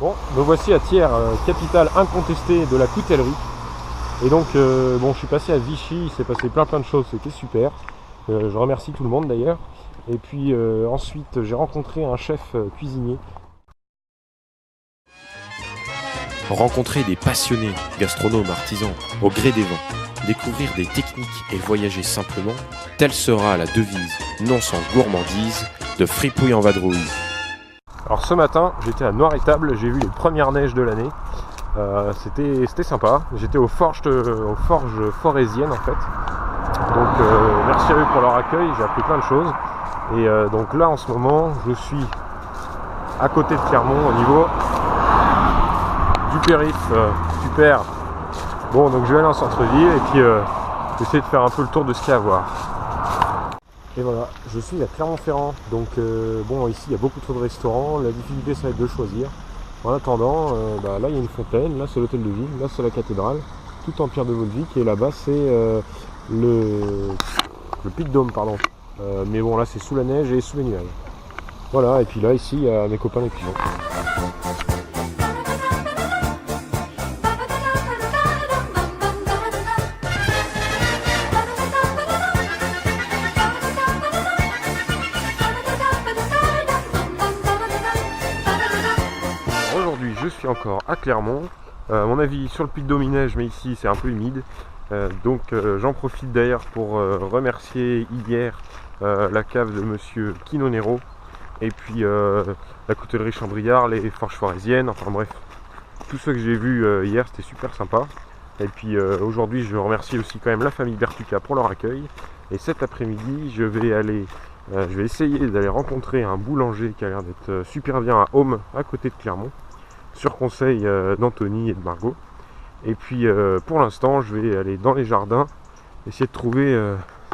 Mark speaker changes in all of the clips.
Speaker 1: Bon, me voici à Thiers, capitale incontestée de la coutellerie. Et donc, bon, je suis passé à Vichy, il s'est passé plein de choses, c'était super. Je remercie tout le monde d'ailleurs. Et puis ensuite, j'ai rencontré un chef cuisinier.
Speaker 2: Rencontrer des passionnés, gastronomes, artisans, au gré des vents, découvrir des techniques et voyager simplement, telle sera la devise, non sans gourmandise, de Fripouille en Vadrouille.
Speaker 1: Alors ce matin, j'étais à Noir-Étable, j'ai vu les premières neiges de l'année. C'était sympa. J'étais aux forges forésiennes en fait. Donc merci à eux pour leur accueil, j'ai appris plein de choses. Et donc là en ce moment, je suis à côté de Clermont au niveau du périph', super. Bon, donc je vais aller en centre-ville et puis essayer de faire un peu le tour de ce qu'il y a à voir. Et voilà, je suis à Clermont-Ferrand, donc bon, ici il y a beaucoup trop de restaurants, la difficulté ça va être de choisir. En attendant, là il y a une fontaine, là c'est l'hôtel de ville, là c'est la cathédrale, tout en pierre de Volvic, et là-bas c'est le Puy de Dôme, pardon. Mais bon, là c'est sous la neige et sous les nuages. Voilà, et puis là ici il y a mes copains les pigeons. Aujourd'hui je suis encore à Clermont, à mon avis sur le Puy de Dôme il neige, mais ici c'est un peu humide, donc j'en profite d'ailleurs pour remercier hier la cave de monsieur Quinonero et puis la coutellerie Chambriard, les forges forésiennes, enfin bref, tout ce que j'ai vu hier c'était super sympa. Et puis aujourd'hui je remercie aussi quand même la famille Bertuca pour leur accueil, et cet après-midi je vais essayer d'aller rencontrer un boulanger qui a l'air d'être super bien à Aume, à côté de Clermont, sur conseil d'Anthony et de Margot. Et puis pour l'instant je vais aller dans les jardins, essayer de trouver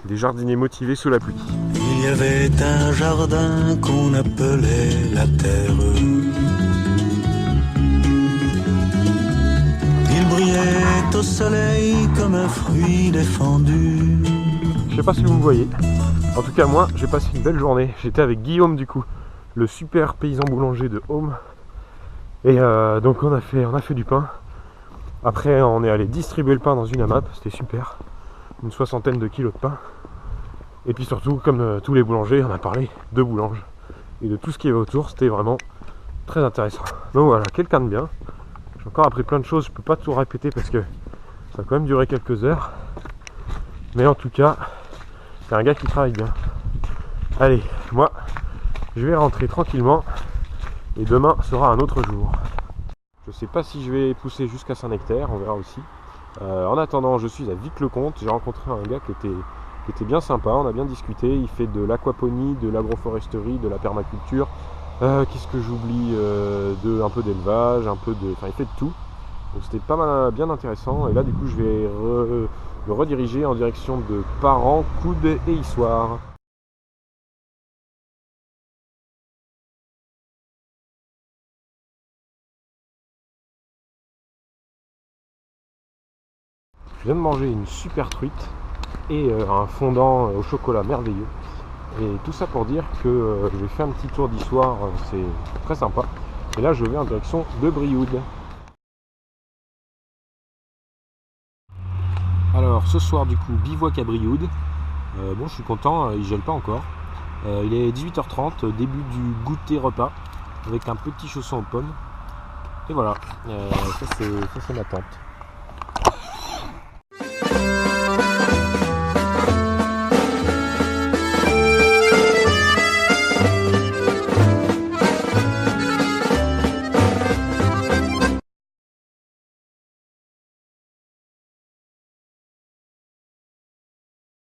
Speaker 1: des jardiniers motivés sous la pluie.
Speaker 3: Il y avait un jardin qu'on appelait la terre. Il brillait au soleil comme un fruit défendu.
Speaker 1: Je sais pas si vous me voyez, en tout cas moi j'ai passé une belle journée. J'étais avec Guillaume du coup, le super paysan boulanger de Aume. Et donc on a fait du pain. Après on est allé distribuer le pain dans une AMAP, c'était super. Une 60aine de kilos de pain. Et puis surtout, comme tous les boulangers, on a parlé de boulange et de tout ce qui est autour, c'était vraiment très intéressant. Donc voilà, quelqu'un de bien. J'ai encore appris plein de choses, je peux pas tout répéter parce que ça a quand même duré quelques heures. Mais en tout cas, c'est un gars qui travaille bien. Allez, moi, je vais rentrer tranquillement. Et demain sera un autre jour. Je sais pas si je vais pousser jusqu'à Saint-Nectaire, on verra aussi. En attendant, je suis à Vic-le-Comte. J'ai rencontré un gars qui était bien sympa, on a bien discuté. Il fait de l'aquaponie, de l'agroforesterie, de la permaculture. Qu'est-ce que j'oublie, un peu d'élevage, enfin il fait de tout. Donc c'était pas mal, bien intéressant. Et là du coup je vais me rediriger en direction de Parent, Coude et Issoire. Je viens de manger une super truite et un fondant au chocolat merveilleux. Et tout ça pour dire que je vais faire un petit tour d'Issoire, c'est très sympa. Et là je vais en direction de Brioude. Alors ce soir du coup bivouac à Brioude. Bon, je suis content, il gèle pas encore. Il est 18h30, début du goûter repas avec un petit chausson aux pommes. Et voilà, ça c'est ma tente.